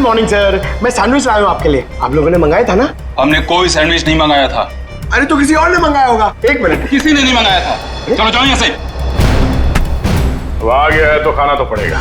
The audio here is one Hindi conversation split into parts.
मॉर्निंग सर, मैं सैंडविच लाया हूँ आपके लिए। आप लोगों ने मंगाया था ना? हमने कोई सैंडविच नहीं मंगाया था। अरे तो किसी और ने मंगाया होगा। एक मिनट, किसी ने नहीं मंगाया था। चलो जाओ यहाँ से। अब आ गया है तो खाना तो पड़ेगा।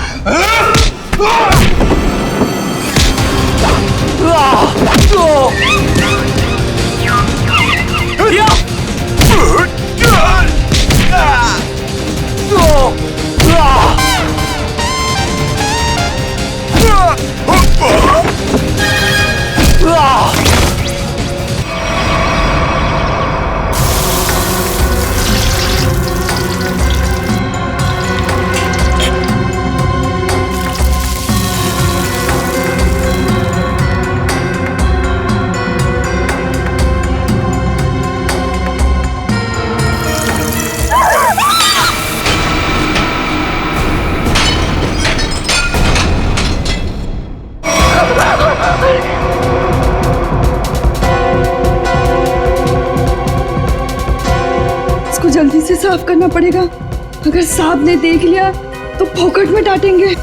इसको जल्दी से साफ करना पड़ेगा। अगर सांप ने देख लिया तो फोकट में डांटेंगे।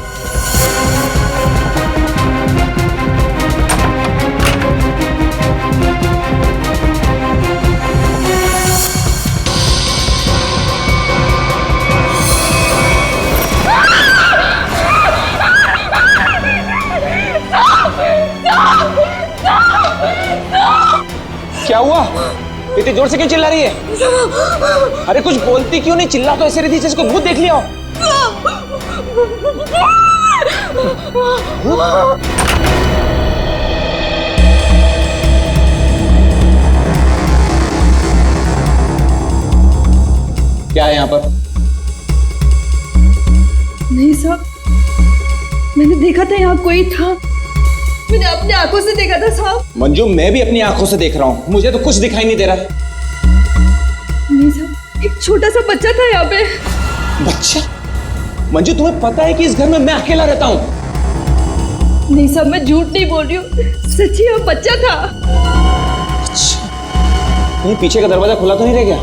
क्या हुआ? इतनी जोर से क्यों चिल्ला रही है? अरे कुछ बोलती क्यों नहीं? चिल्ला तो ऐसे रही थी जैसे कोई भूत देख लिया हो। क्या है यहाँ पर? नहीं साहब, मैंने देखा था यहाँ कोई था। मैंने अपनी आंखों से देखा था साहब। मंजू, मैं भी अपनी आंखों से देख रहा हूँ, मुझे तो कुछ दिखाई नहीं दे रहा है। नहीं साहब, एक छोटा सा बच्चा था यहाँ पे। बच्चा? मंजू, तुम्हें पता है कि इस घर में मैं अकेला रहता हूँ? नहीं साहब, मैं झूठ नहीं बोल रही हूँ, सच्ची यहाँ बच्चा था। अच्छा, कहीं पीछे का दरवाजा खुला तो नहीं रह गया?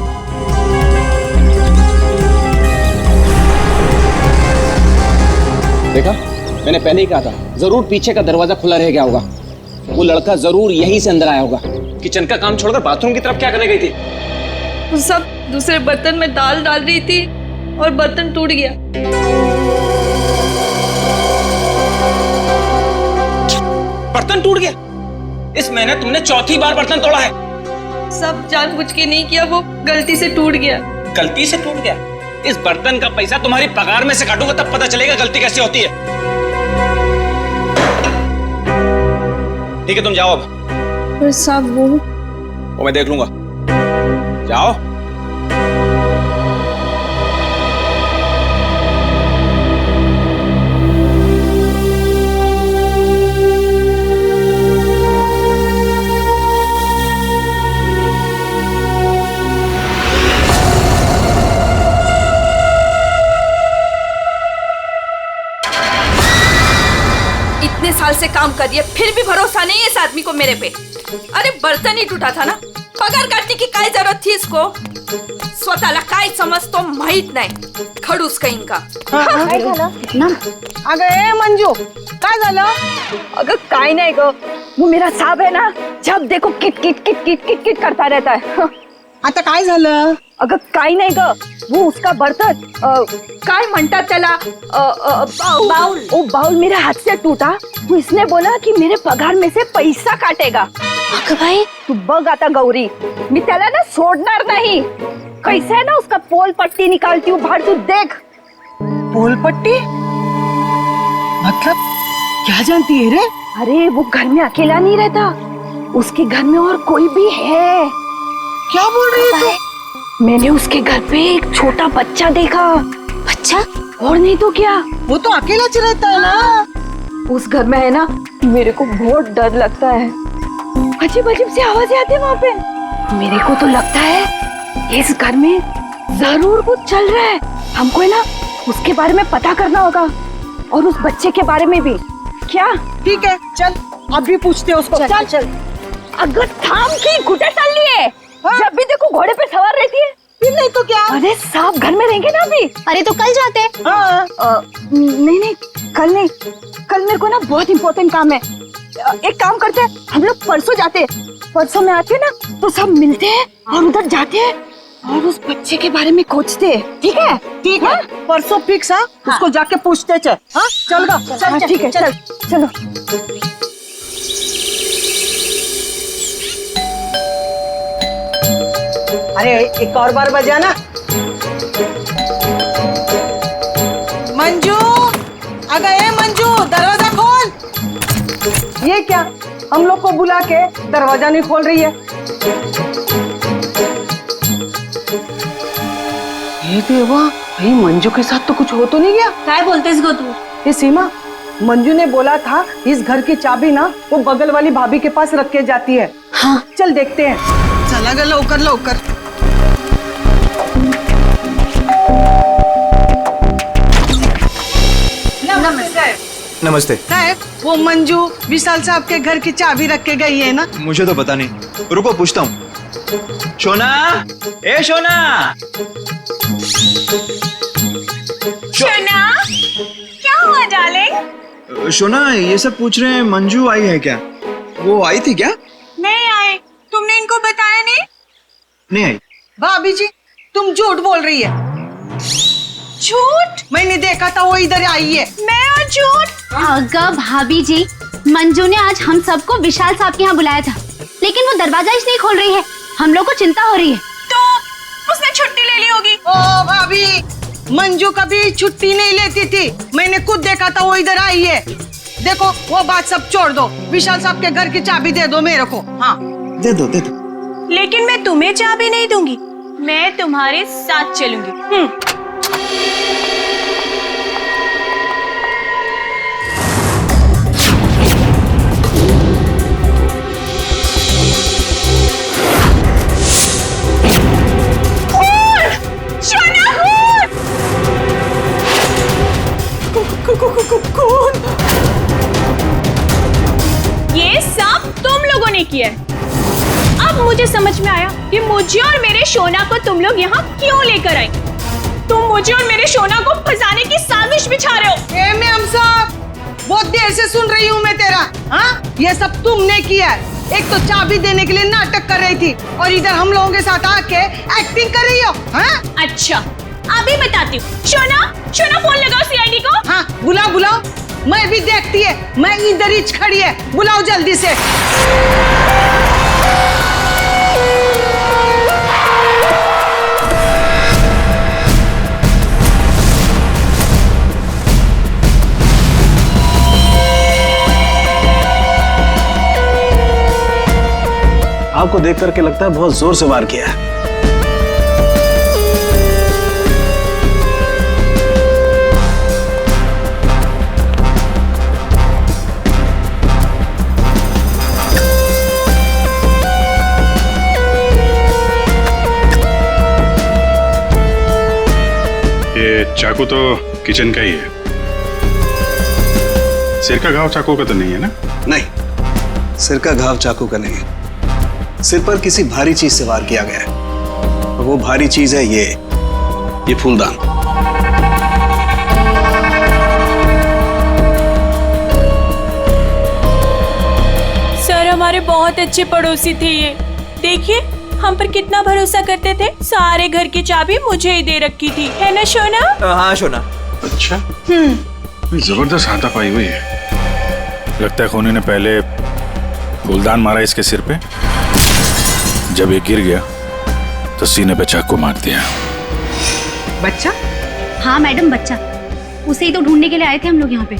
देखा, मैंने पहले ही कहा था, जरूर पीछे का दरवाजा खुला रह गया होगा। वो लड़का जरूर यहीं से अंदर आया होगा। किचन का काम छोड़कर बाथरूम की तरफ क्या करने गई थी? वो सब दूसरे बर्तन में दाल डाल रही थी और बर्तन टूट गया। बर्तन टूट गया? इस महीने तुमने चौथी बार बर्तन तोड़ा है। सब जानबूझ के नहीं किया, वो गलती से टूट गया। गलती से टूट गया? इस बर्तन का पैसा तुम्हारी पगार में से काटूंगा, तब पता चलेगा गलती कैसे होती है। ठीक है, तुम जाओ अब। पर साहब वो मैं देख लूंगा। जाओ। इतने साल से काम कर रही है, फिर भी भरोसा नहीं है इस आदमी को मेरे पे। अरे बर्तन ही टूटा था ना, पगार काटने की काय जरूरत थी इसको? स्वतःला काय समजतो माहित नाही, खडूस कहीं का। काय झालं ना? अगं ए मंजू, काय झालं? अगर काय नहीं गो, वो मेरा सांप है ना, जब देखो kit kit kit kit kit kit करता रहता है। आता काय झालं? अगर काय नहीं ग, वो उसका बर्तन काय म्हणतात त्याला, बाउल, वो बाउल मेरे हाथ से टूटा तो इसने बोला कि मेरे पगार में से पैसा काटेगा। अगं भाई, तू बघ आता गौरी, मी त्याला ना सोडणार नहीं। कैसे है ना उसका पोल पट्टी निकालती हूँ बाहर, तू देख। पोल पट्टी? मतलब क्या जानती है रे? अरे वो घर में अकेला नहीं रहता, उसके घर में और कोई भी है। क्या बोल रही है तू? मैंने उसके घर पे एक छोटा बच्चा देखा। बच्चा? और नहीं तो क्या, वो तो अकेला रहता है ना। उस घर में है ना, मेरे को बहुत डर लगता है। अजीब अजीब सी आवाजें आती है वहाँ पे। मेरे को तो लगता है इस घर में जरूर कुछ चल रहा है। हमको है ना उसके बारे में पता करना होगा, और उस बच्चे के बारे में भी। क्या? ठीक है, चल अभी पूछते हैं उसको। चल चल। अगर थाम की घुटे चल लिए, जब भी देखो घोड़े पे सवार रहती है। फिर नहीं तो क्या? अरे सांप घर में रहेंगे ना अभी। अरे तो कल जाते। हाँ। नहीं नहीं, कल नहीं, कल मेरे को ना बहुत इम्पोर्टेंट काम है। एक काम करते हैं, हम लोग परसों जाते हैं। परसों में आते हैं ना तो सब मिलते हैं और उधर जाते हैं और उस बच्चे के बारे में खोजते हैं। ठीक है? ठीक है, परसों फिक्स है। उसको जाके पूछते चल। हाँ चल गा, हाँ, ठीक है, चल चलो। अरे एक और बार बजाना। मंजू, अगर ए मंजू दरवाजा खोल। ये क्या, हम लोग को बुला के दरवाजा नहीं खोल रही है? ये देवा, भाई मंजू के साथ तो कुछ हो तो नहीं गया? क्या बोलते इसको तू? ये सीमा, मंजू ने बोला था इस घर की चाबी ना वो बगल वाली भाभी के पास रख के जाती है। हाँ चल देखते हैं। चला गया, लौकर लौकर। नमस्ते। साहब, वो मंजू विशाल साहब के घर की चाबी रख के गई है ना? मुझे तो पता नहीं, रुको पूछता हूँ। शोना, ए शोना। शोना, क्या हुआ डार्लिंग? शोना, ये सब पूछ रहे हैं मंजू आई है क्या? वो आई थी क्या? नहीं आए। तुमने इनको बताया नहीं? नहीं आई। भाभी जी, तुम झूठ बोल रही है। झूठ? मैंने देखा था वो इधर आई है। मैं और झूठ? अगर भाभी जी, मंजू ने आज हम सबको विशाल साहब के यहाँ बुलाया था, लेकिन वो दरवाजा इसलिए खोल रही है। हम लोग को चिंता हो रही है। तो उसने छुट्टी ले ली होगी। ओ भाभी, मंजू कभी छुट्टी नहीं लेती थी। मैंने खुद देखा था वो इधर आई है। देखो वो बात सब छोड़ दो, विशाल साहब के घर की चाबी दे दो मेरे को। हाँ दे दो दे दो। लेकिन मैं तुम्हें चाबी नहीं दूंगी, मैं तुम्हारे साथ चलूंगी। कौन? ये सब तुम लोगों ने किया है। अब मुझे समझ में आया कि मुझे और मेरे शोना को तुम लोग यहाँ क्यों लेकर आए। तुम मुझे और मेरे शोना को फंसाने की साजिश बिछा रहे हो। ए मैम साहब, बहुत देर से सुन रही हूँ मैं तेरा। हाँ, ये सब तुमने किया है। एक तो चाबी देने के लिए नाटक कर रही थी और इधर हम लोगों के साथ आके एक्टिंग कर रही हो। हाँ? अच्छा, अभी बताती हूँ। शोना, शोना फोन लगाओ सीआईडी को। हाँ बुलाओ बुलाओ, मैं भी देखती है। मैं इधर ही खड़ी है, बुलाओ जल्दी से। आपको देख करके लगता है बहुत जोर से वार किया है। ये चाकू तो किचन का ही है। सिर का घाव चाकू का तो नहीं है ना? नहीं, सिर का घाव चाकू का नहीं है। सिर पर किसी भारी चीज से वार किया गया है और वो भारी चीज है ये फूलदान। सर, हमारे बहुत अच्छे पड़ोसी थे ये। देखिए हम पर कितना भरोसा करते थे। सारे घर की चाबी मुझे ही दे रखी थी, है ना शोना? हाँ शोना। अच्छा, जबरदस्त हाथापाई हुई है। लगता है खोने ने पहले फूलदान मारा इसके सिर पे, जब ये गिर गया तो सीने पे चाकू मार दिया। बच्चा? हाँ मैडम, बच्चा। उसे ही तो ढूंढने के लिए आए थे हम लोग यहाँ पे।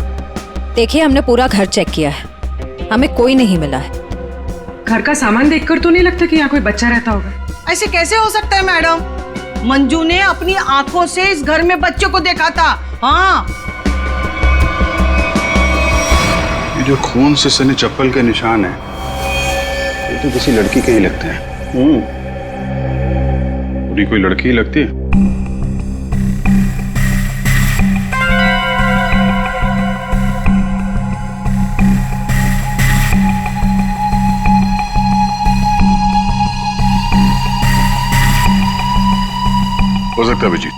देखिए, हमने पूरा घर चेक किया है, हमें कोई नहीं मिला है। घर का सामान देखकर तो नहीं लगता कि यहाँ कोई बच्चा रहता होगा। ऐसे कैसे हो सकता है मैडम? मंजू ने अपनी आंखों से इस घर में बच्चों को देखा था। हाँ, ये जो खून से सने चप्पल के निशान है, ये तो किसी लड़की के ही लगते हैं। पूरी कोई लड़की ही लगती है। हो सकता है अभिजीत,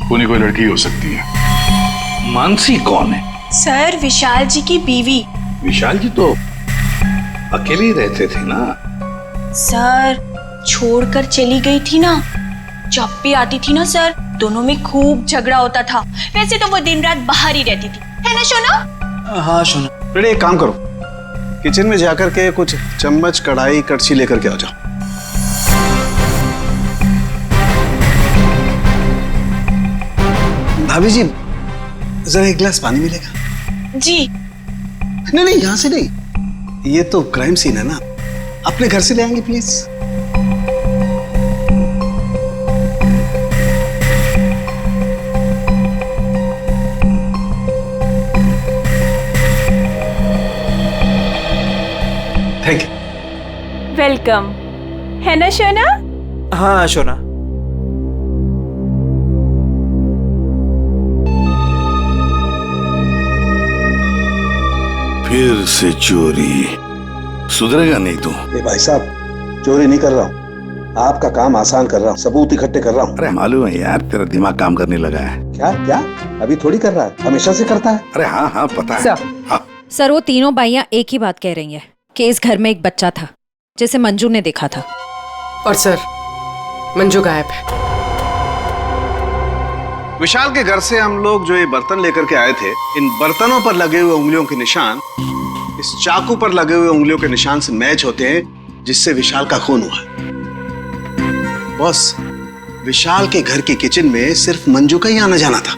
पूरी कोई लड़की हो सकती है। मानसी कौन है? सर, विशाल जी की बीवी। विशाल जी तो अकेले ही रहते थे ना। सर छोड़कर चली गई थी ना, जब भी आती थी ना सर दोनों में खूब झगड़ा होता था। वैसे तो वो दिन रात बाहर ही रहती थी, है ना सोना? हाँ सोना। बेटे एक काम करो, किचन में जाकर के कुछ चम्मच कढ़ाई कड़छी लेकर के आ जाओ। भाभी जी जरा एक गिलास पानी मिलेगा? जी। नहीं नहीं यहां से नहीं, ये तो क्राइम सीन है ना, अपने घर से ले आएंगे प्लीज। Thank you. वेलकम, है ना सोना? हाँ सोना। फिर से चोरी, सुधरेगा नहीं तू। भाई साहब चोरी नहीं कर रहा हूँ, आपका काम आसान कर रहा हूँ, सबूत इकट्ठे कर रहा हूँ। अरे मालूम है यार, तेरा दिमाग काम करने लगा है। क्या क्या अभी थोड़ी कर रहा है, हमेशा से करता है। अरे हाँ हाँ पता है। हाँ। सर वो तीनों बाइयां एक ही बात कह रही हैं कि इस घर में एक बच्चा था जिसे मंजू ने देखा था। और सर मंजू गायब है। विशाल के घर से हम लोग जो ये बर्तन लेकर के आए थे, इन बर्तनों पर लगे हुए उंगलियों के निशान इस चाकू पर लगे हुए उंगलियों के निशान से मैच होते हैं, जिससे विशाल का खून हुआ। बॉस, विशाल के घर की किचन में सिर्फ मंजू का ही आना जाना था।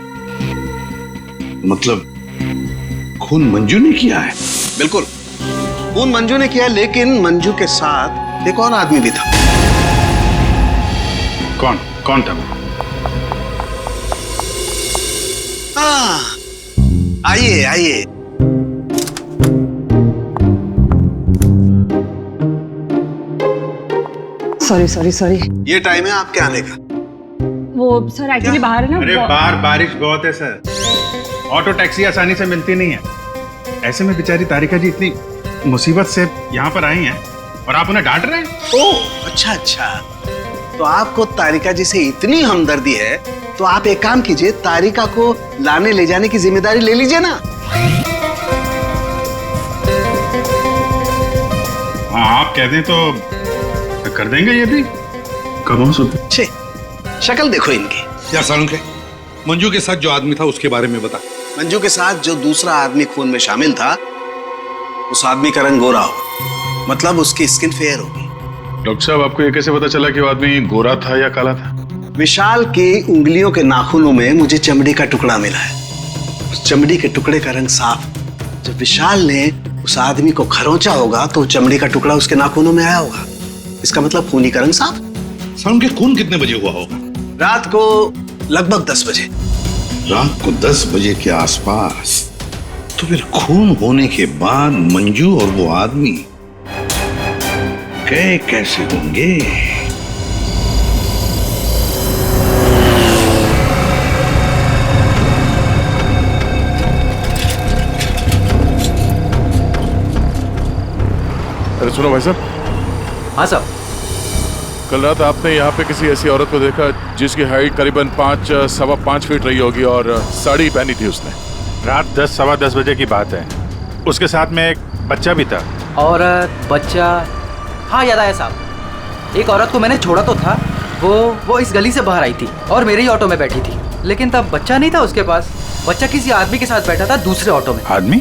मतलब खून मंजू ने किया है? बिल्कुल, खून मंजू ने किया, लेकिन मंजू के साथ एक और आदमी भी था। कौन कौन था? आइए आइए। Sorry sorry sorry. ये टाइम है आपके आने का। वो सर एक्चुअली बाहर है ना। अरे बाहर बारिश बहुत है सर, ऑटो टैक्सी आसानी से मिलती नहीं है। ऐसे में बेचारी तारिका जी इतनी मुसीबत से यहाँ पर आई हैं और आप उन्हें डांट रहे हैं। ओह अच्छा अच्छा, तो आपको तारिका जी से इतनी हमदर्दी है तो आप एक काम कीजिए, तारिका को लाने ले जाने की जिम्मेदारी ले लीजिए ना। हाँ आप कह दें तो कर देंगे ये भी। कब हो सकते? छे शक्ल देखो इनकी। क्या सारुण के मंजू के साथ जो आदमी था उसके बारे में बता। मंजू के साथ जो दूसरा आदमी खून में शामिल था, उस आदमी का रंग गोरा होगा, मतलब उसकी स्किन फेयर होगी। डॉक्टर साहब आपको ये कैसे पता चला कि वो आदमी गोरा था या काला था? विशाल की उंगलियों के नाखूनों में मुझे चमड़ी का टुकड़ा मिला है। उस चमड़ी के टुकड़े का रंग साफ। जब विशाल ने उस आदमी को खरोंचा होगा तो चमड़ी का टुकड़ा उसके नाखूनों में आया होगा, इसका मतलब खूनी का रंग साफ। सारुण के खून कितने बजे हुआ होगा? रात को लगभग 10 बजे। रात को 10 बजे के आसपास। तो फिर खून होने के बाद मंजू और वो आदमी गए कैसे होंगे? अरे सुनो भाई साहब। हाँ साहब। कल रात आपने यहाँ पे किसी ऐसी औरत को देखा जिसकी हाइट करीबन 5-5.25 फीट रही होगी और साड़ी पहनी थी उसने। रात 10-10:15 बजे की बात है। उसके साथ में एक बच्चा भी था। औरत बच्चा, हाँ याद आया साहब। एक औरत को मैंने छोड़ा तो था, वो इस गली से बाहर आई थी और मेरे ही ऑटो में बैठी थी, लेकिन तब बच्चा नहीं था उसके पास। बच्चा किसी आदमी के साथ बैठा था दूसरे ऑटो में। आदमी?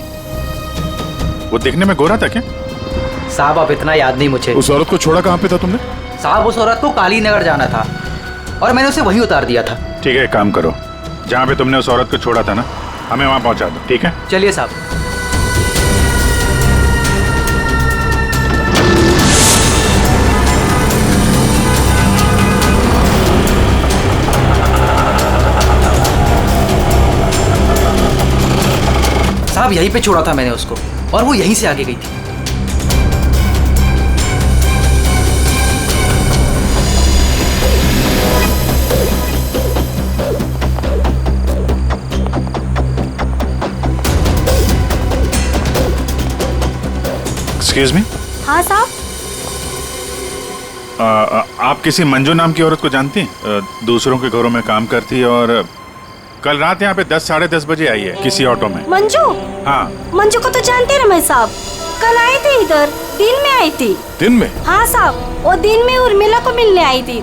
वो देखने में गोरा था क्या? साहब अब इतना याद नहीं मुझे। उस औरत को छोड़ा कहाँ पे था तुमने? साहब उस औरत को काली नगर जाना था और मैंने उसे वहीं उतार दिया था। ठीक है, काम करो, जहाँ पे तुमने उस औरत को छोड़ा था ना, हमें वहाँ पहुँचा दो। ठीक है, चलिए साहब। साहब यहीं पे छोड़ा था मैंने उसको और वो यहीं से आगे गई थी। Excuse me. हाँ साहब। आप किसी मंजू नाम की औरत को जानती हैं? दूसरों के घरों में काम करती है और कल रात यहाँ पे 10 साढ़े 10 बजे आई है किसी ऑटो में। मंजू? हाँ। मंजू को तो जानते रमेश साहब, कल आई थी इधर, दिन में आई थी। दिन में? हाँ साहब, वो दिन में उर्मिला को मिलने आई थी।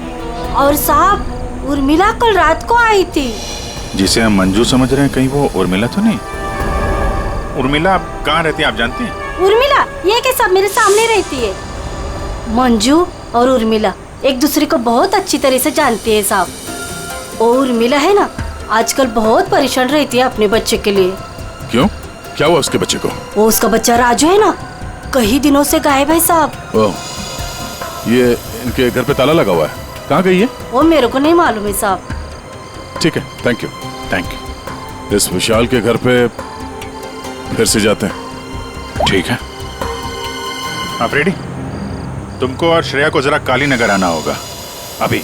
और साहब उर्मिला कल रात को आई थी। जिसे हम मंजू समझ रहे हैं, कहीं वो उर्मिला तो नहीं? उर्मिला कहाँ रहती है आप जानती हैं? उर्मिला ये के सब मेरे सामने रहती है। मंजू और उर्मिला एक दूसरे को बहुत अच्छी तरह से जानती है साहब। और उर्मिला है ना, आजकल बहुत परेशान रहती है अपने बच्चे के लिए। क्यों? क्या हुआ उसके बच्चे को? वो उसका बच्चा राजू है ना, कई दिनों से गायब है साहब। ओह, ये इनके घर पे ताला लगा हुआ है, कहाँ गई है? वो मेरे को नहीं मालूम है साहब। ठीक है, थैंक यू। Thank you. इस विशाल के घर पे फिर से जाते हैं। ठीक है, आप रेडी? तुमको और श्रेया को जरा काली नगर आना होगा अभी।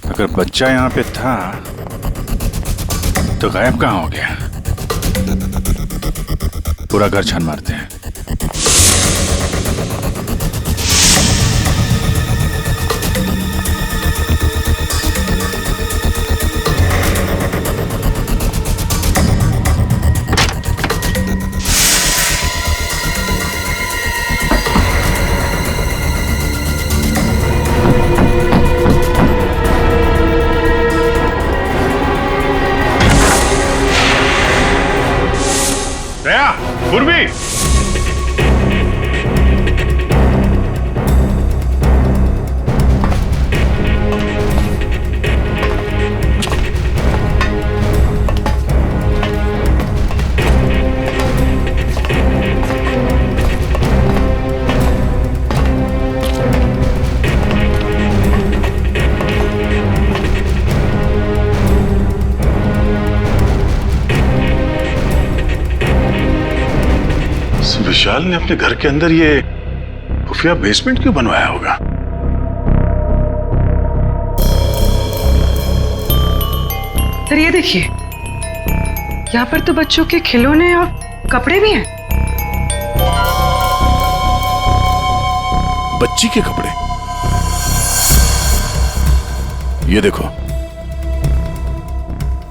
अगर बच्चा यहाँ पे था तो गायब कहाँ हो गया? पूरा घर छान मारते हैं। पूर्वी, विशाल ने अपने घर के अंदर ये खुफिया बेसमेंट क्यों बनवाया होगा? सर ये देखिए, यहाँ पर तो बच्चों के खिलौने और कपड़े भी हैं। बच्ची के कपड़े? ये देखो।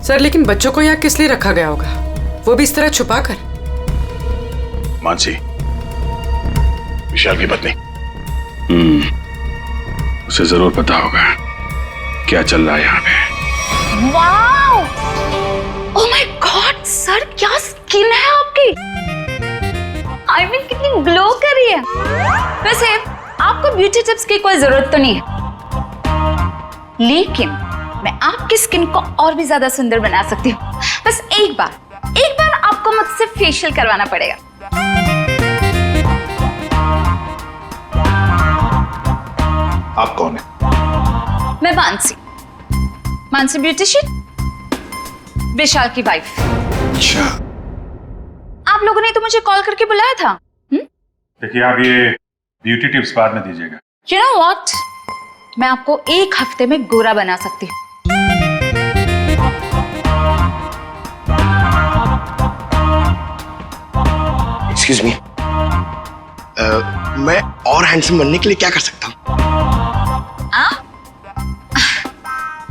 सर लेकिन बच्चों को यहाँ किस लिए रखा गया होगा, वो भी इस तरह छुपा कर? मानसी, विशाल की पत्नी, उसे जरूर पता होगा क्या चल रहा है यहाँ पे। Wow! Oh my God sir, क्या स्किन है आपकी! आई मीन कितनी ग्लो कर रही है। वैसे आपको ब्यूटी टिप्स की कोई जरूरत तो नहीं है, लेकिन मैं आपकी स्किन को और भी ज्यादा सुंदर बना सकती हूँ। बस एक बार आपको मुझसे फेशियल करवाना पड़ेगा। आप कौन है? मैं मानसी ब्यूटिशियन, विशाल की वाइफ। अच्छा। आप लोगों ने तो मुझे कॉल करके बुलाया था। देखिए, आप ये ब्यूटी टिप्स बाद में दीजिएगा। You know what? मैं आपको 1 हफ्ते में गोरा बना सकती हूँ। एक्सक्यूज मी, मैं और हैंडसम बनने के लिए क्या कर सकता हूँ?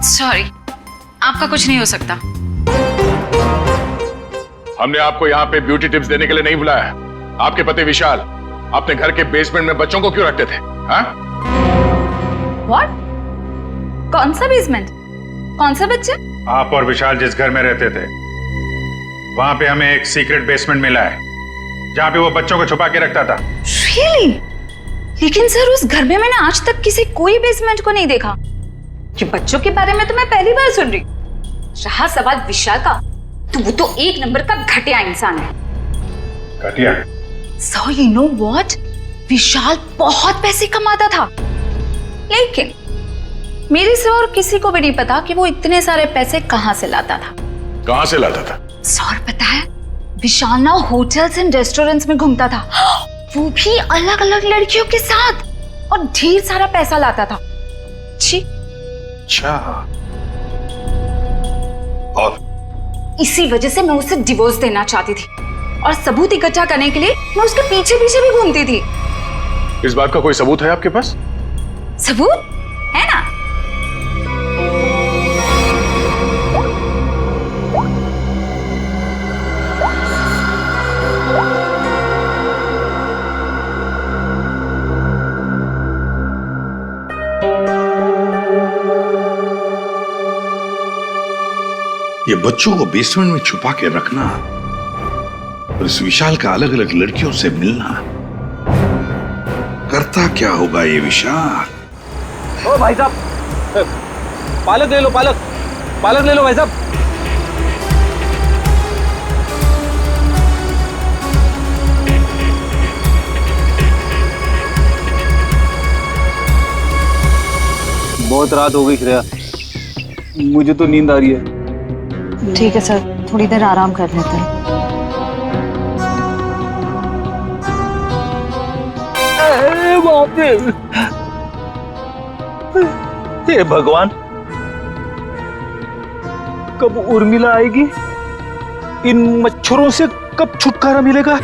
सॉरी, आपका कुछ नहीं हो सकता। हमने आपको यहाँ पे ब्यूटी टिप्स देने के लिए नहीं बुलाया। आपके पति विशाल अपने घर के बेसमेंट में बच्चों को क्यों रखते थे? हाँ? What? कौन सा बेसमेंट? कौन सा बच्चा? आप और विशाल जिस घर में रहते थे, वहां पे हमें एक सीक्रेट बेसमेंट मिला है जहाँ पे वो बच्चों को छुपा के रखता था। Really? लेकिन सर उस घर में मैंने आज तक किसी कोई बेसमेंट को नहीं देखा। कि बच्चों के बारे में तो मैं पहली बार सुन रही। रहा सवाल विशाल का, तो वो तो 1 नंबर का घटिया इंसान है। घटिया? So you know what? विशाल बहुत पैसे कमाता था, लेकिन मेरे से और किसी को भी नहीं पता कि वो इतने सारे पैसे कहां से लाता था। कहां से लाता था? सर पता है, विशाल ना होटल्स एंड रेस्टोरेंट्स में घूमता था, वो भी अलग अलग लड़कियों के साथ, और ढेर सारा पैसा लाता था। छी। अच्छा। और इसी वजह से मैं उसे डिवोर्स देना चाहती थी, और सबूत इकट्ठा करने के लिए मैं उसके पीछे पीछे भी घूमती थी। इस बात का कोई सबूत है आपके पास? सबूत है ना? ये बच्चों को बेसमेंट में छुपा के रखना और इस विशाल का अलग अलग लड़कियों से मिलना, करता क्या होगा ये विशाल? ओ भाई साहब, पालक ले लो, पालक पालक ले लो भाई साहब। बहुत रात हो गई श्रेया, मुझे तो नींद आ रही है। ठीक है सर, थोड़ी देर आराम कर लेते हैं। हे भगवान, कब उर्मिला आएगी? इन मच्छरों से कब छुटकारा मिलेगा?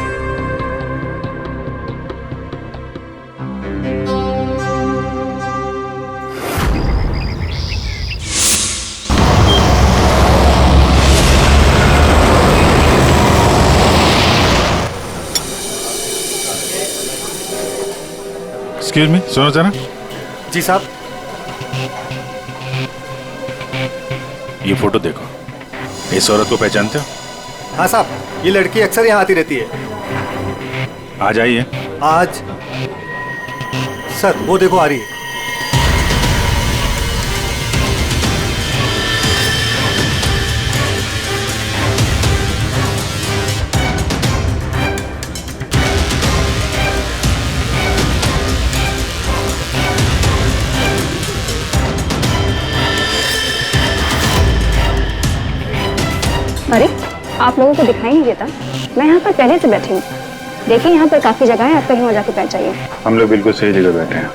एक्सक्यूज मी, सुनो जरा। जी साहब। ये फोटो देखो, इस औरत को पहचानते हो? हाँ साहब, ये लड़की अक्सर यहाँ आती रहती है। आज आई है? आज सर वो देखो आ रही है। अरे आप लोगों को दिखाई नहीं देता? मैं यहाँ पर पहले से बैठी हूँ। देखिए यहाँ पर काफी जगह है, आप कहीं और जाके बैठ जाइए। हम लोग बिल्कुल सही जगह बैठे हैं।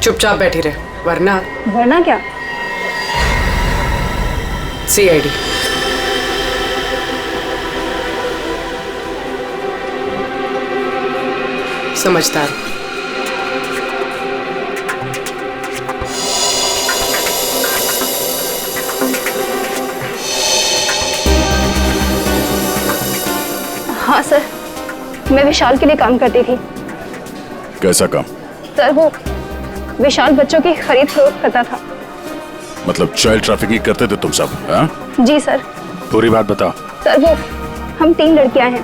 चुपचाप बैठी रहे, वरना वरना क्या? CID। समझदार। हाँ सर, मैं विशाल के लिए काम करती थी। कैसा काम? सर वो विशाल बच्चों की खरीद फरोख्त करता था। मतलब चाइल्ड ट्रैफिकिंग करते थे तुम सब? हाँ? जी सर। पूरी बात बताओ। सर वो हम 3 लड़कियां हैं।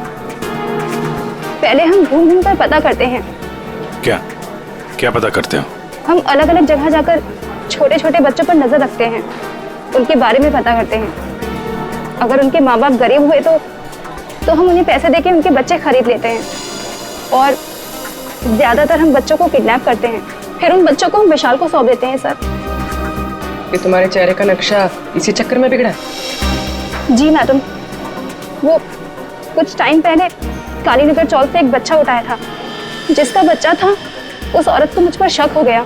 पहले हम घूम घूम कर पता करते हैं। क्या क्या पता करते हो? हम अलग अलग जगह जाकर छोटे छोटे बच्चों पर नजर रखते हैं, उनके बारे में पता करते हैं। अगर उनके माँ बाप गरीब हुए तो हम उन्हें पैसे देके उनके बच्चे खरीद लेते हैं, और ज्यादातर हम बच्चों को किडनैप करते हैं, फिर उन बच्चों को हम विशाल को सौंप देते हैं। सर ये तुम्हारे चेहरे का नक्शा इसी चक्कर में बिगड़ा? जी मैडम, वो कुछ टाइम पहले कालीनगर चौक से एक बच्चा उठाया था। जिसका बच्चा था उस औरत को मुझ पर शक हो गया।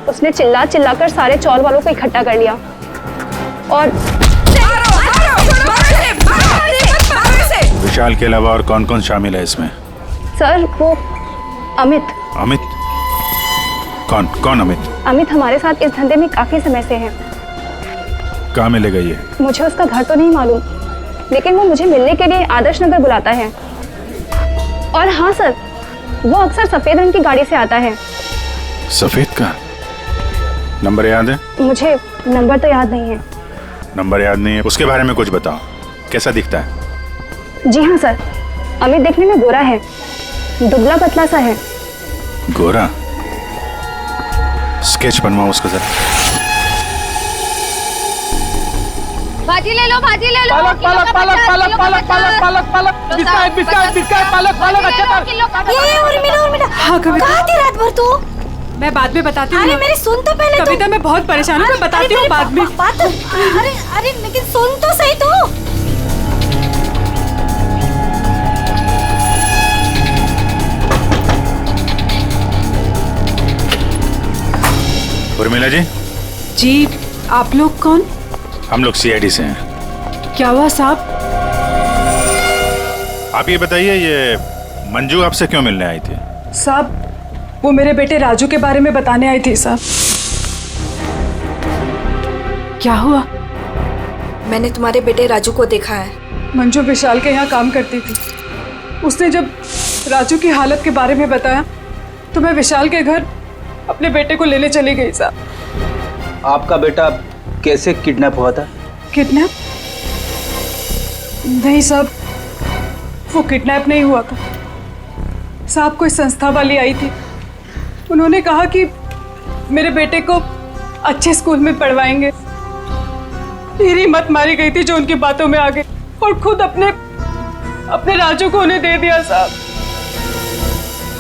उसने चिल्ला चिल्लाकर सारे चौल वालों को इकट्ठा कर लिया और विशाल के अलावा और कौन कौन शामिल है इसमें? सर वो अमित। अमित? कौन कौन अमित? अमित हमारे साथ इस धंधे में काफी समय से है। कहाँ मिलेगा ये? मुझे उसका घर तो नहीं मालूम, लेकिन वो मुझे मिलने के लिए आदर्श नगर बुलाता है। और हाँ सर, वो अक्सर सफेद रंग की गाड़ी से आता है। सफेद का नंबर याद है? मुझे नंबर तो याद नहीं है। नंबर याद नहीं है? उसके बारे में कुछ बताओ, कैसा दिखता है? जी हाँ सर, अमित देखने में गोरा है, दुबला पतला सा है। गोरा? स्केच बनवाओ उसका जरा। भाजी ले लो, भाजी ले लो। पालक पालक पालक पालक पालक पालक पालक पालक बिस्किट बिस्किट बिस्किट पालक पालक अच्छा कर। ये उर्मिला हाँ कविता, कहाँ थी रात भर तू? मैं बाद में बताती हूँ। अरे मेरी सुन तो पहले। कविता मैं बहुत परेशान हूँ, मैं बताती हूँ बाद में। बात अरे अरे लेकिन सुन तो सही तू। उर्मिला जी। जी आप लोग कौन? हम लोग CID से हैं। क्या हुआ साहब? आप ये बताइए, ये मंजू आपसे क्यों मिलने आई थी? साहब वो मेरे बेटे राजू के बारे में बताने आई थी साहब। क्या हुआ? मैंने तुम्हारे बेटे राजू को देखा है। मंजू विशाल के यहाँ काम करती थी। उसने जब राजू की हालत के बारे में बताया तो मैं विशाल के घर अपने बेटे को लेने चली गई साहब। आपका बेटा कैसे किडनैप हुआ था? किडनैप? नहीं साहब, वो किडनैप नहीं हुआ था साहब। कोई संस्था वाली आई थी। उन्होंने कहा कि मेरे बेटे को अच्छे स्कूल में पढ़वाएंगे। मेरी हिम्मत मारी गई थी जो उनकी बातों में आ गई और खुद अपने राजू को उन्हें दे दिया साहब।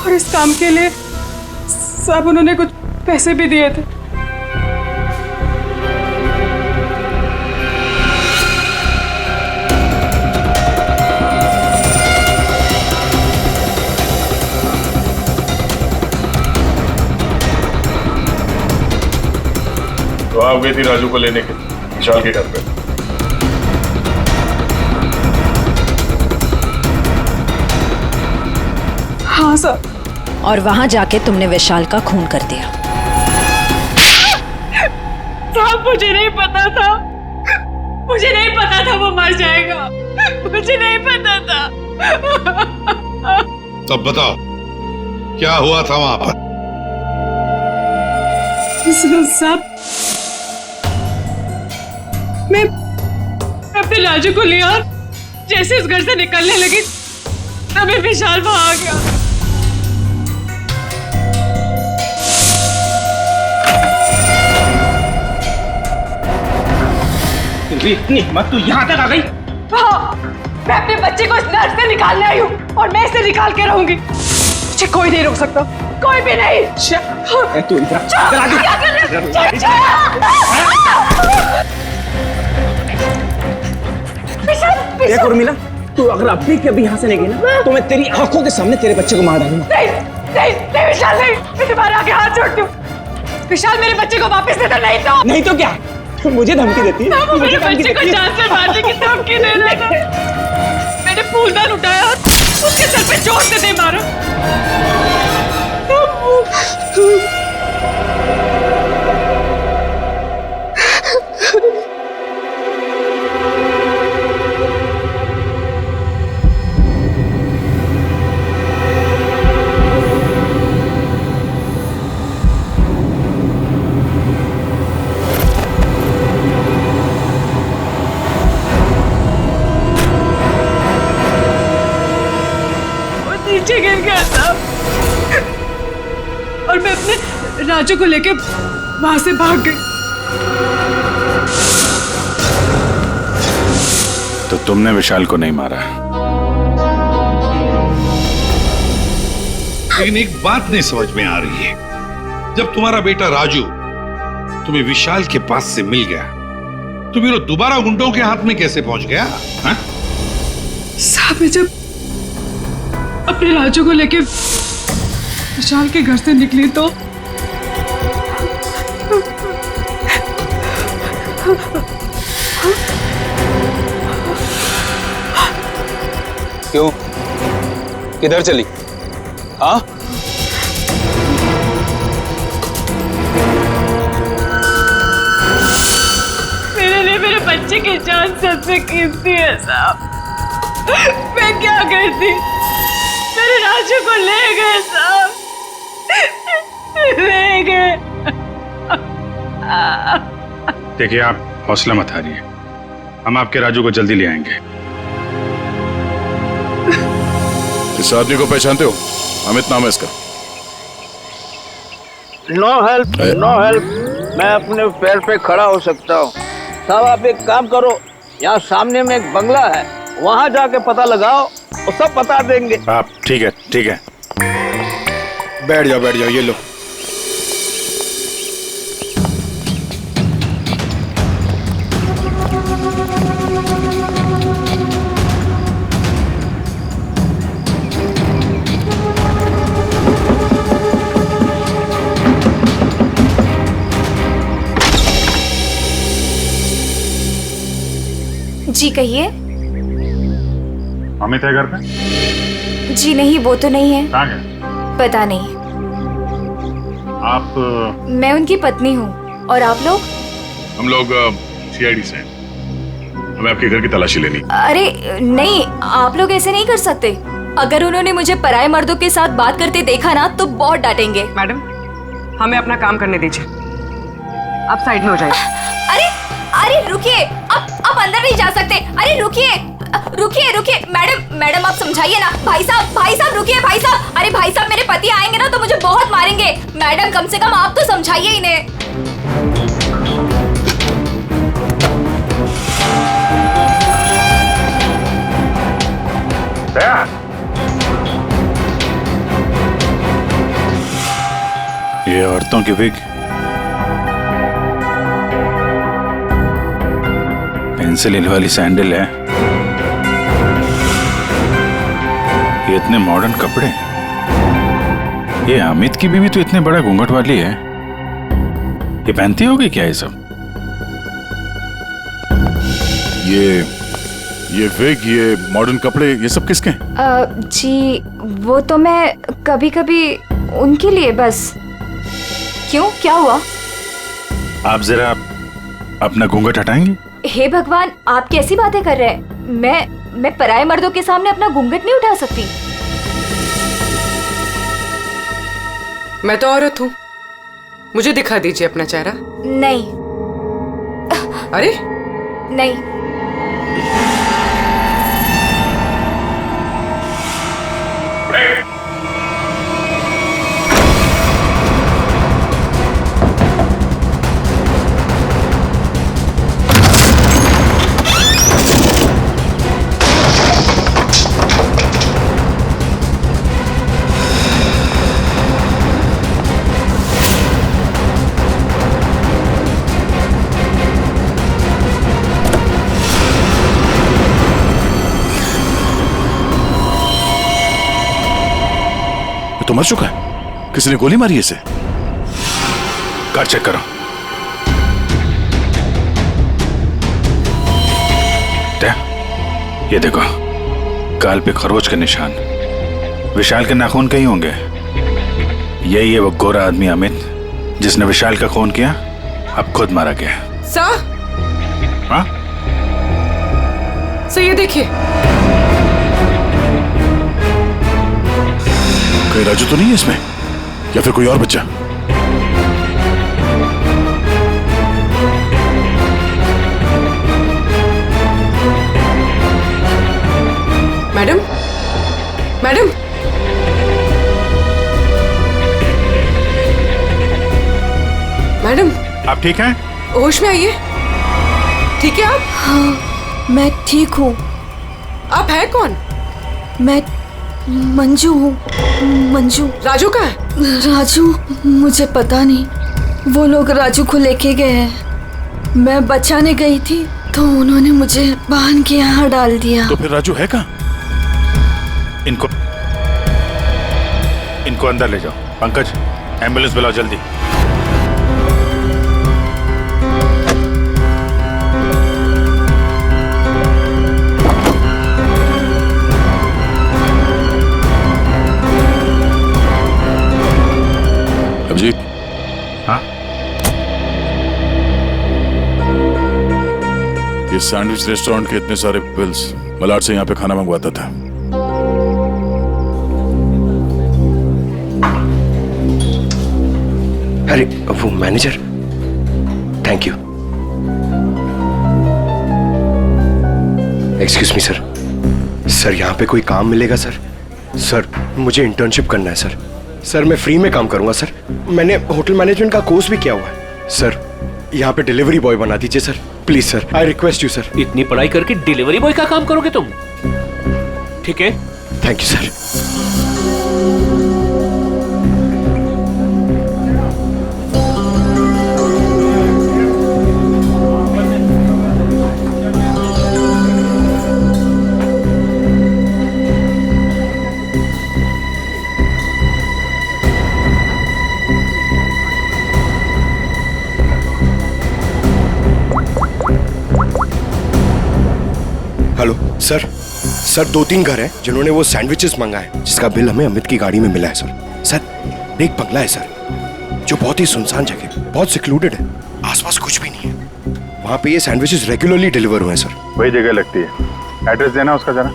और इस काम के लिए साहब उन्होंने कुछ पैसे भी दिए थे। तो आप गई थी राजू को लेने के विशाल के घर पे? हाँ सर। और वहां जाके तुमने विशाल का खून कर दिया। साहब मुझे नहीं पता था। मुझे नहीं पता था वो मर जाएगा। मुझे नहीं पता था। तब बताओ क्या हुआ था वहां पर? साहब मैं अपने राजू को लिया और जैसे इस घर से निकलने लगी तभी विशाल वहां आ गया। इतनी हिम्मत तू यहाँ तक आ गई? हाँ, मैं अपने बच्चे को इस नर्क से निकालने आई हूँ और मैं इसे निकाल के रहूंगी। मुझे कोई नहीं रोक सकता, कोई भी नहीं। तू इधर देख उर्मिला, तू अगर अभी के अभी यहाँ से नहीं गई ना तो मैं तेरी आंखों के सामने तेरे बच्चे को मार डालूंगा। नहीं विशाल नहीं, मैं तुम्हारे आगे हाथ जोड़ती हूँ। विशाल मेरे बच्चे को वापस दे दो। नहीं तो क्या? मुझे धमकी देती है? वो मेरे बच्चे को जान से मारने की धमकी दे रहा था। मैंने फूलदान उठाया और उसके सर पे जोर से दे मारा। नीचे गिर गया था और मैं अपने राजू को लेके वहां से भाग गई। तो तुमने विशाल को नहीं मारा? लेकिन एक बात नहीं समझ में आ रही है, जब तुम्हारा बेटा राजू तुम्हें विशाल के पास से मिल गया तो फिर वो दोबारा गुंडों के हाथ में कैसे पहुंच गया? साहब मैं जब अपने राजू को लेके विशाल के घर से निकली तो क्यों? किधर चली? हाँ? मेरे लिए मेरे बच्चे की जान सबसे कीमती है साहब। मैं क्या करती? मेरे राजू को ले गए साहब, ले गए। देखिए आप हौसला मत हारिए, हम आपके राजू को जल्दी ले आएंगे। इस आदमी को पहचानते हो? अमित नाम है इसका। No help, no help. मैं अपने पैर पे खड़ा हो सकता हूँ। साहब आप एक काम करो, यहाँ सामने में एक बंगला है, वहाँ जाके पता लगाओ, वो सब बता देंगे। आप ठीक है, ठीक है। बैठ जाओ, ये लो। जी कहिए। अमित है घर पे? जी नहीं, वो तो नहीं है। कहाँ गया? पता नहीं। आप मैं उनकी पत्नी हूँ। और आप लोग? हम लोग सीआईडी से हैं। हमें आपके घर की तलाशी लेनी। अरे नहीं, आप लोग ऐसे नहीं कर सकते। अगर उन्होंने मुझे पराये मर्दों के साथ बात करते देखा ना तो बहुत डांटेंगे। मैडम, हमें अपना काम करने दीजिए, आप साइड में हो जाइए। अरे अरे रुकिए, आप अंदर नहीं जा सकते। अरे रुकिए रुकिए रुकिए, मैडम आप समझाइए ना। भाई साहब रुकिए भाई साहब। अरे भाई साहब, मेरे पति आएंगे ना तो मुझे बहुत मारेंगे। मैडम कम से कम आप तो समझाइए इन्हें। ये औरतों की विग, पेंसिल हिल वाली सैंडल है, ये इतने मॉडर्न कपड़े। ये अमित की बीवी तो इतने बड़ा घूंघट वाली है, ये पहनती होगी क्या ये सब? ये विग, ये मॉडर्न कपड़े, ये सब किसके हैं? जी वो तो मैं कभी कभी उनके लिए बस। क्यों, क्या हुआ? आप जरा अपना घूंघट हटाएंगे? हे भगवान, आप कैसी बातें कर रहे हैं? मैं पराये मर्दों के सामने अपना घूंघट नहीं उठा सकती। मैं तो औरत हूँ, मुझे दिखा दीजिए अपना चेहरा। नहीं। अरे नहीं। तो मर चुका है, किसी ने गोली मारी इसे। कार चेक करो। ये देखो, गाल पे खरोच के निशान, विशाल के नाखून कहीं होंगे। यही है वो गोरा आदमी अमित जिसने विशाल का खून किया, अब खुद मारा गया। सर, हाँ? सर ये देखिए। कहीं राजू तो नहीं है इसमें, या फिर कोई और बच्चा? मैडम, मैडम, मैडम, आप ठीक हैं? होश में आइए। ठीक है आप? हाँ, मैं ठीक हूँ। आप है कौन? मैं मंजू हूँ। मंजू। राजू कहाँ है? राजू, मुझे पता नहीं। वो लोग राजू को लेके गए हैं। मैं बचाने गई थी तो उन्होंने मुझे बांध के यहाँ डाल दिया। तो फिर राजू है कहाँ? इनको अंदर ले जाओ। पंकज, एम्बुलेंस बुलाओ जल्दी। अभिजीत। हाँ? ये सैंडविच रेस्टोरेंट के इतने सारे बिल्स मलाड से यहाँ पे खाना मंगवाता था। अरे वो manager, thank you. Excuse me sir. Sir यहाँ पे कोई काम मिलेगा सर? सर मुझे इंटर्नशिप करना है सर। सर मैं फ्री में काम करूंगा सर। मैंने होटल मैनेजमेंट का कोर्स भी किया हुआ है सर। यहाँ पे डिलीवरी बॉय बना दीजिए sir, please sir, I request you sir. इतनी पढ़ाई करके डिलीवरी बॉय का काम करोगे तुम? ठीक है, thank you sir. Hello sir. Sir 2-3 घर हैं जिन्होंने वो सैंडविचेस मंगाए जिसका बिल हमें अमित की गाड़ी में मिला है सर। सर एक बंगला है सर, जो बहुत ही सुनसान जगह, बहुत सिक्लूडेड है, आसपास कुछ भी नहीं है। वहां पे ये सैंडविचेस रेगुलरली डिलीवर हुए हैं सर। वही जगह लगती है, एड्रेस देना उसका जरा।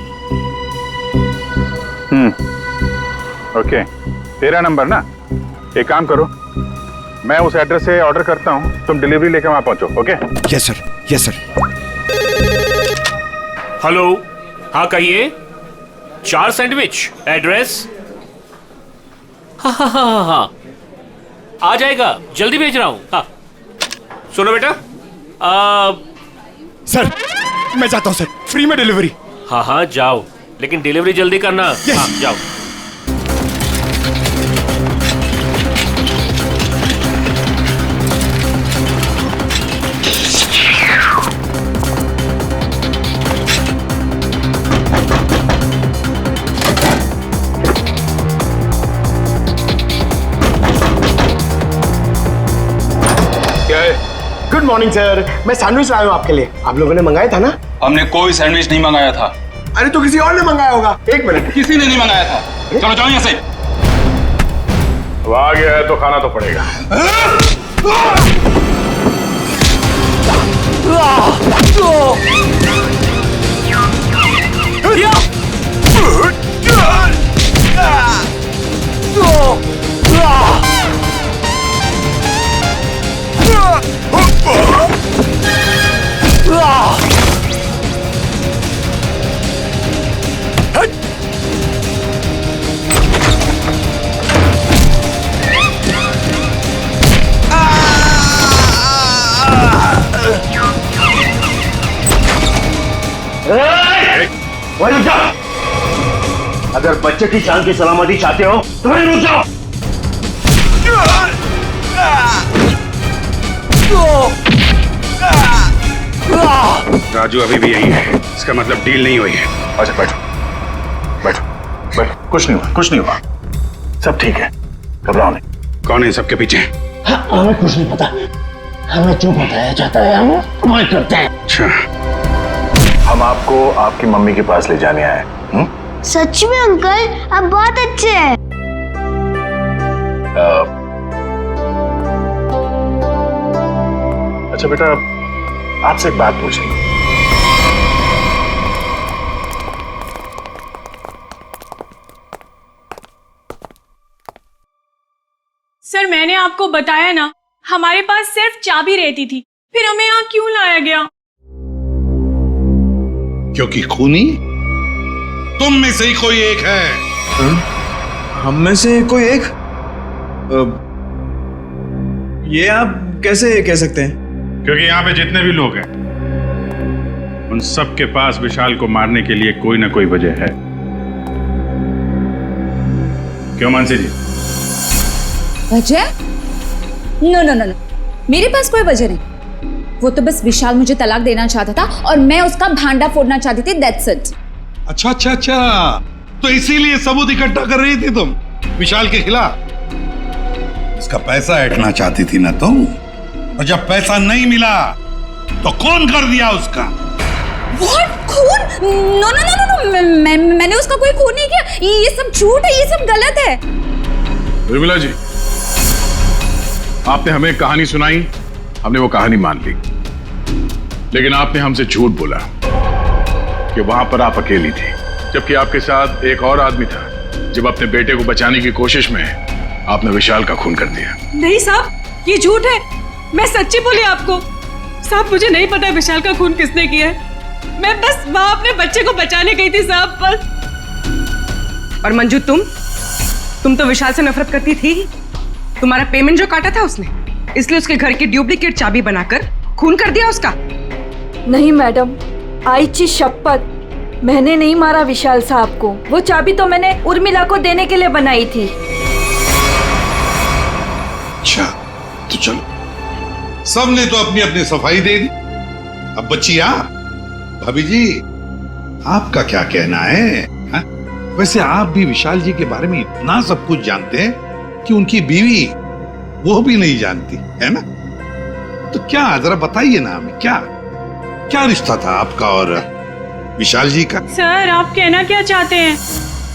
ओके, तेरा नंबर ना, एक काम करो, मैं उस एड्रेस से ऑर्डर करता हूँ, तुम डिलीवरी लेके वहां पहुंचो। Okay? Yes sir, yes sir. Hello, हाँ कहिए। 4 सैंडविच, एड्रेस? हाँ, आ जाएगा, जल्दी भेज रहा हूँ। हाँ सुनो बेटा, सर मैं जाता हूँ सर, फ्री में डिलीवरी। हाँ जाओ, लेकिन डिलीवरी जल्दी करना। yes. हाँ जाओ। गुड मॉर्निंग सर, मैं सैंडविच लाया हूँ आपके लिए। आप लोगों ने मंगाया था ना? हमने कोई सैंडविच नहीं मंगाया था। अरे तो किसी और ने मंगाया होगा। एक मिनट, किसी ने नहीं मंगाया था। चलो जाओ यहाँ से। अब आ गया है तो खाना तो पड़ेगा। वहीं रुक जाओ। अगर बच्चे की जान की सलामती चाहते हो तो वहीं रुक जाओ। राजू अभी भी यही है, इसका मतलब डील नहीं हुई है। अच्छा बैठो बैठो बैठो, कुछ नहीं हुआ, कुछ नहीं हुआ, सब ठीक है, घबराओ नहीं। कौन है सबके पीछे? हमें कुछ नहीं पता, हमें जो बताया जाता है हम वही करते हैं। अच्छा, हम आपको आपकी मम्मी के पास ले जाने आए। सच में अंकल, आप बहुत अच्छे हैं। अच्छा बेटा, आपसे एक बात पूछनी। सर मैंने आपको बताया ना, हमारे पास सिर्फ चाबी रहती थी, फिर हमें यहाँ क्यों लाया गया? क्योंकि खूनी तुम में से ही कोई एक है। हम में से कोई एक? ये आप कैसे कह सकते हैं? क्योंकि यहाँ पे जितने भी लोग हैं उन सब के पास विशाल को मारने के लिए कोई ना कोई वजह है। क्यों मानसी जी? वजह? नो नो नो नो, मेरे पास कोई वजह नहीं। वो तो बस विशाल मुझे तलाक देना चाहता था और मैं उसका भांडा फोड़ना चाहती थी, दैट्स इट। अच्छा अच्छा अच्छा, तो इसीलिए सबूत इकट्ठा कर रही थी तुम विशाल के खिलाफ? उसका पैसा ऐंठना चाहती थी ना तुम, और जब पैसा नहीं मिला तो खून कर दिया उसका। What? खून? नो नो नो नो, मैंने उसका कोई खून नहीं किया। ये सब झूठ है, ये सब गलत है। उर्मिला जी, आपने हमें कहानी सुनाई, हमने वो कहानी मान ली, लेकिन आपने हमसे झूठ बोला कि वहां पर आप अकेली थी, जबकि आपके साथ एक और आदमी था। जब अपने बेटे को बचाने की कोशिश में आपने विशाल का खून कर दिया। नहीं साहब, ये झूठ है, मैं सच्ची बोली आपको। साहब मुझे नहीं पता विशाल का खून किसने किया है, मैं बस वहां अपने बच्चे को बचाने गई थी साहब, बस। और मंजू, तुम तो विशाल से नफरत करती थी। तुम्हारा पेमेंट जो काटा था उसने, इसलिए उसके घर की डुप्लीकेट चाबी बनाकर खून कर दिया उसका। नहीं मैडम, आईची शपथ, मैंने नहीं मारा विशाल साहब को। वो चाबी तो मैंने उर्मिला को देने के लिए बनाई थी। अच्छा तो चलो, सबने तो अपनी अपनी सफाई दे दी, अब बच्ची आप। भाभी जी, आपका क्या कहना है? हा? वैसे आप भी विशाल जी के बारे में इतना सब कुछ जानते हैं कि उनकी बीवी वो भी नहीं जानती है ना? तो क्या, जरा बताइए ना हमें, क्या क्या रिश्ता था आपका और विशाल जी का? सर आप कहना क्या चाहते हैं?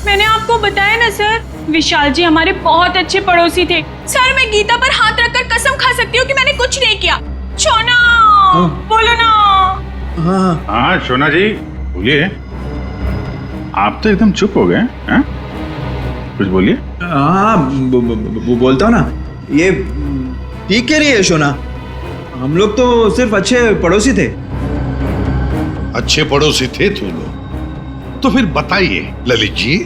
मैंने आपको बताया ना सर, विशाल जी हमारे बहुत अच्छे पड़ोसी थे। सर मैं गीता पर हाथ रखकर कसम खा सकती हूँ कि मैंने कुछ नहीं किया। शोना बोलो ना। हाँ शोना जी बोलिए। आप तो एकदम चुप हो गए हैं? कुछ बोलिए। हाँ बोलता हूँ ना। ये ठीक कह रही है शोना, हम लोग तो सिर्फ अच्छे पड़ोसी थे। अच्छे पड़ोसी थे तुम लोग? तो फिर बताइए ललित जी,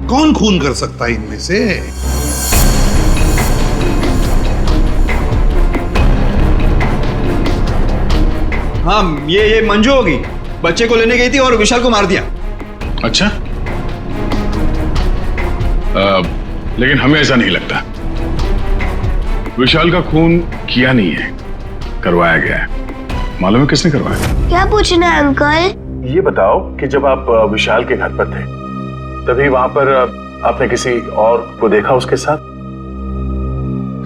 कौन खून कर सकता है इनमें से? हाँ ये मंजू होगी, बच्चे को लेने गई थी और विशाल को मार दिया। अच्छा लेकिन हमें ऐसा नहीं लगता। विशाल का खून किया नहीं है, करवाया गया है। मालूम है किसने करवाया? क्या पूछना है अंकल? ये बताओ कि जब आप विशाल के घर पर थे तभी वहां पर आपने किसी और को देखा उसके साथ?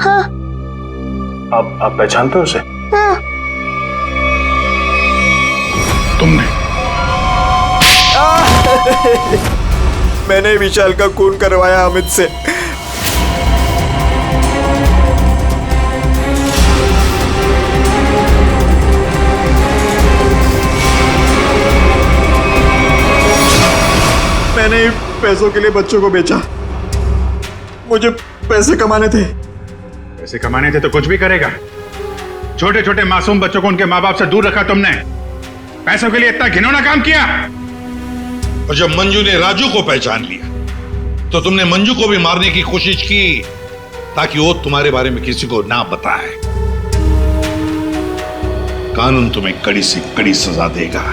हाँ। आप पहचानते हो उसे? हाँ। तुमने? मैंने विशाल का खून करवाया अमित से। मैंने पैसों के लिए बच्चों को बेचा। मुझे पैसे कमाने थे। पैसे कमाने थे तो कुछ भी करेगा। छोटे छोटे मासूम बच्चों को उनके माँ बाप से दूर रखा तुमने। पैसों के लिए इतना घिनौना काम किया। और जब मंजू ने राजू को पहचान लिया तो तुमने मंजू को भी मारने की कोशिश की ताकि वो तुम्हारे बारे में किसी को ना बताए। कानून तुम्हें कड़ी से कड़ी सजा देगा।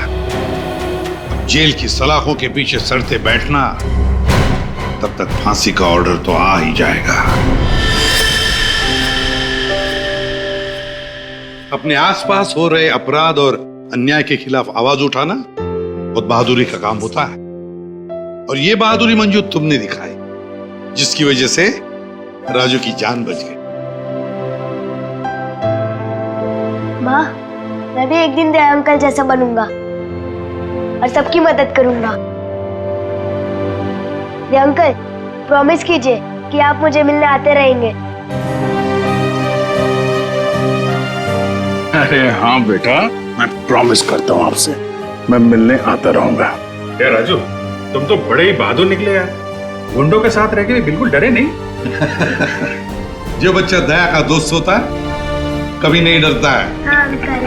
जेल की सलाखों के पीछे सड़ते बैठना, तब तक फांसी का ऑर्डर तो आ ही जाएगा। अपने आसपास हो रहे अपराध और अन्याय के खिलाफ आवाज उठाना बहुत बहादुरी का काम होता है। और ये बहादुरी मंजू तुमने दिखाई, जिसकी वजह से राजू की जान बच गई। माँ, मैं भी एक दिन दया अंकल जैसा बनूंगा और सबकी मदद करूंगा। दया अंकल, प्रॉमिस कीजिए कि आप मुझे मिलने आते रहेंगे। अरे हाँ बेटा, मैं प्रॉमिस करता हूँ आपसे, मैं मिलने आता रहूंगा। क्या राजू, तुम तो बड़े ही बहादुर निकले यार। गुंडों के साथ रह के बिल्कुल डरे नहीं। जो बच्चा दया का दोस्त होता है कभी नहीं डरता है। हाँ अंकल।